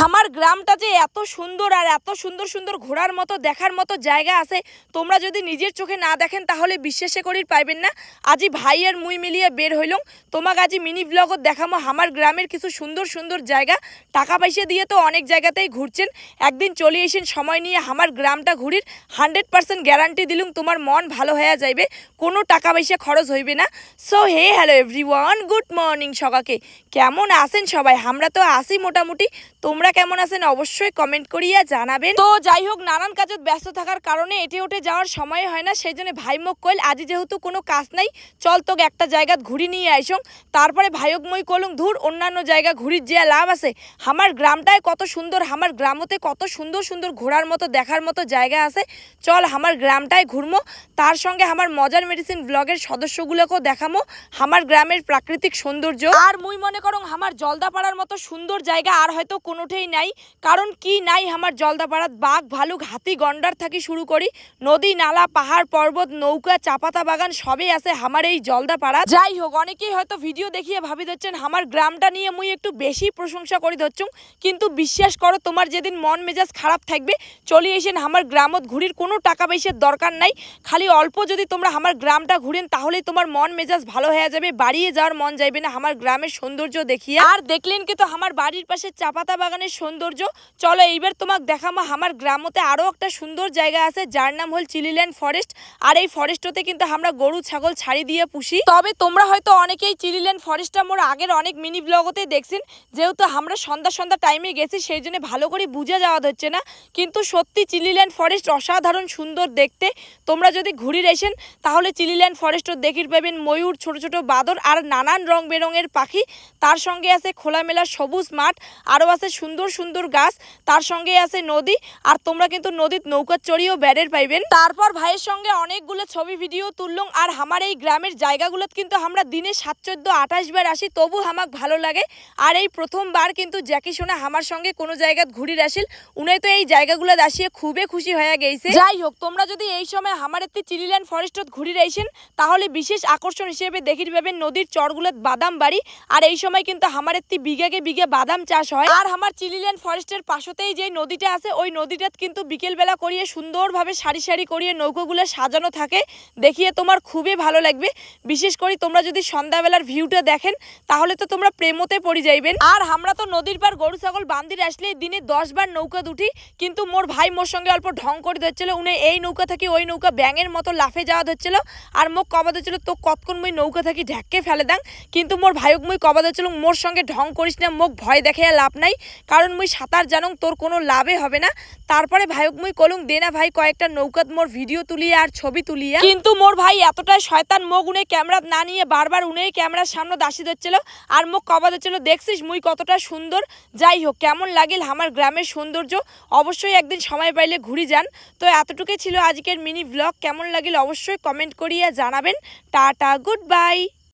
আমার গ্রামটা যে এত সুন্দর আর এত সুন্দর সুন্দর ঘোরার মতো দেখার মতো জায়গা আছে, তোমরা যদি নিজের চোখে না দেখেন তাহলে বিশ্বাসে করির পাইবেন না। আজি ভাই আর মুই মিলিয়ে বের হইলং, তোমাকে আজি মিনি ব্লগত দেখামো আমার গ্রামের কিছু সুন্দর সুন্দর জায়গা। টাকা পয়সা দিয়ে তো অনেক জায়গাতেই ঘুরছেন, একদিন চলে এসেন সময় নিয়ে আমার গ্রামটা ঘুরির। 100% গ্যারান্টি দিলুম তোমার মন ভালো হয়ে যাইবে, কোনো টাকা পয়সা খরচ হইবে না। So hey hello everyone, good morning সকাকে। কেমন আছেন সবাই? আমরা তো আসি মোটামুটি, তোমরা কেমন আছেন অবশ্যই কমেন্ট করিয়া জানাবেন। তো যাই হোক, নানান কাজত ব্যস্ত থাকার কারণে এটে ওঠে যাওয়ার সময় হয় না, সেই জন্য ভাই মোক কইল আজি যেহেতু কোনো কাজ নাই চল তোকে একটা জায়গা ঘুরি নিয়ে আইসং। তারপরে ভাইক মই কলুং ধুর অন্যান্য জায়গা ঘুরির যে লাভ আছে, আমার গ্রামটায় কত সুন্দর, আমার গ্রামতে কত সুন্দর সুন্দর ঘোরার মতো দেখার মতো জায়গা আছে, চল আমার গ্রামটায় ঘুরমো। তার সঙ্গে আমার মজার মেডিসিন ব্লগের সদস্যগুলোকেও দেখামো আমার গ্রামের প্রাকৃতিক সৌন্দর্য। আর মুই মনে করং আমার জলদাপাড়ার মতো সুন্দর জায়গা আর হয়তো কোনোটাই নাই। কারণ কি নাই আমার জলদাপাড়াত? বাঘ ভালুক হাতি গন্ডার থাকি শুরু করি নদী নালা পাহাড় পর্বত নৌকা চাপাতা বাগান সবই আছে আমার এই জলদাপাড়া। যাই হোক, অনেকেই হয়তো ভিডিও দেখিয়ে ভাবি ধরছেন আমার গ্রামটা নিয়ে মুই একটু বেশি প্রশংসা করি ধরছুম, কিন্তু বিশ্বাস করো তোমার যেদিন মন মেজাজ খারাপ থাকবে চলে এসেন আমার গ্রামত ঘুরির। কোনো টাকা পয়সার দরকার নাই, খালি অল্প যদি তোমরা আমার গ্রামটা ঘুরেন তাহলেই তোমার মন মেজাজ ভালো হয়ে যাবে, বাড়িয়ে যাওয়ার মন যাইবে না আমার গ্রামের সৌন্দর্য দেখিয়ে। আর দেখলেন কি তো আমার বাড়ির পাশে চাপাতা বাগানের সৌন্দর্য। চলো এইবার তোমাকে দেখামো আমার গ্রামতে আরো একটা সুন্দর জায়গা আছে যার নাম হল চিলিল্যান্ড ফরেস্ট। আর এই ফরেস্টতে কিন্তু আমরা গরু ছাগল ছাড়ি দিয়ে পুষি। তবে তোমরা হয়তো অনেকেই চিলিল্যান্ড ফরেস্টটা মোর আগের অনেক মিনি ব্লগতে দেখছেন, যেহেতু আমরা সন্ধ্যা সন্ধ্যা টাইমে গেছি সেই জন্য ভালো করে বুঝে যাওয়া হচ্ছে না, কিন্তু সত্যি চিলিল্যান্ড ফরেস্ট অসাধারণ সুন্দর দেখতে। তোমরা যদি ঘুরির এসেন তাহলে চিলিল্যান্ড ফরেস্টও দেখির পাবেন ময়ূর, ছোট ছোট বাদর আর নানান রং বেরঙের পাখি। তার সঙ্গে আছে খোলামেলা সবুজ মাঠ, আরও আছে সুন্দর সুন্দর গাছ, তার সঙ্গে আছে নদী। আর তোমরা কিন্তু নদীর নৌকা চড়িয়েও বেড়ের পাইবেন। তারপর ভাইয়ের সঙ্গে অনেকগুলো ছবি ভিডিও তুললাম। আর আমার এই গ্রামের জায়গাগুলোত কিন্তু আমরা দিনে 7, 14, 28 বার আসি, তবু আমাক ভালো লাগে। আর এই প্রথমবার কিন্তু জ্যাকি সোনা আমার সঙ্গে কোনো জায়গাত ঘুরির আসিল, উনি তো এই জায়গাগুলো আসিয়ে খুবই খুশি হয়ে গেছে। যাই হোক, তোমরা যদি এই সময় আমার একটি চিলিল্যান্ড ফরেস্টত ঘুরির আইসেন তাহলে বিশেষ আকর্ষণ হিসেবে দেখির পাবেন নদীর চরগুলোত বাদাম বাড়ি। আর এই সময় কিন্তু আমার একটি বিঘাকে বিঘে বাদাম চাষ হয়। আর আমার চিলিল্যান্ড ফরেস্টের পাশতেই যে নদীটা আছে ওই নদীটাত কিন্তু বিকেলবেলা করিয়ে সুন্দরভাবে সারি সারি করিয়ে নৌকোগুলো সাজানো থাকে, দেখিয়ে তোমার খুবই ভালো লাগবে। বিশেষ করে তোমরা যদি সন্ধ্যাবেলার ভিউটা দেখেন তাহলে তো তোমরা প্রেমতে পড়ে যাইবেন। আর আমরা তো নদীর পার গরু ছাগল বান্দির আসলে দিনে 10 বার নৌকা দুটি, কিন্তু মোর ভাই মোর সঙ্গে অল্প ঢং করে ধরছিল, উনি এই নৌকা থাকি ওই নৌকা ব্যাঙের মতো লাফে যাওয়া ধরছিল। আর মোক কবা ধরছিল তো কতক্ষণ মুই নৌকা থাকি ঢাককে ফেলে দাং, কিন্তু মোর ভাইক মুই কবা ধরছিল মোর সঙ্গে ঢং করিস না, মোক ভয় দেখে লাভ নাই, কারণ মুই সাঁতার জানুং, তোর কোনো লাভে হবে না। তারপরে ভাইক মুই কলুং দে না ভাই কয়েকটা নৌকাত মোর ভিডিও তুলিয়া আর ছবি তুলিয়া, কিন্তু মোর ভাই এতটাই শয়তান মোক উনি ক্যামেরা না নিয়ে বারবার উনি ক্যামেরার সামনে দাসি ধরছিল আর মোক কবা ধরছিল দেখছিস মুই কতটা সুন্দর। যাই হোক, কেমন লাগিল আমার গ্রামের সৌন্দর্য অবশ্যই একদিন সময় পাইলে ঘুরি যান। তো এতটুকুই ছিল আজকের মিনি ব্লগ, কেমন লাগিল অবশ্যই কমেন্ট করিয়া জানাবেন। Tata, good bye.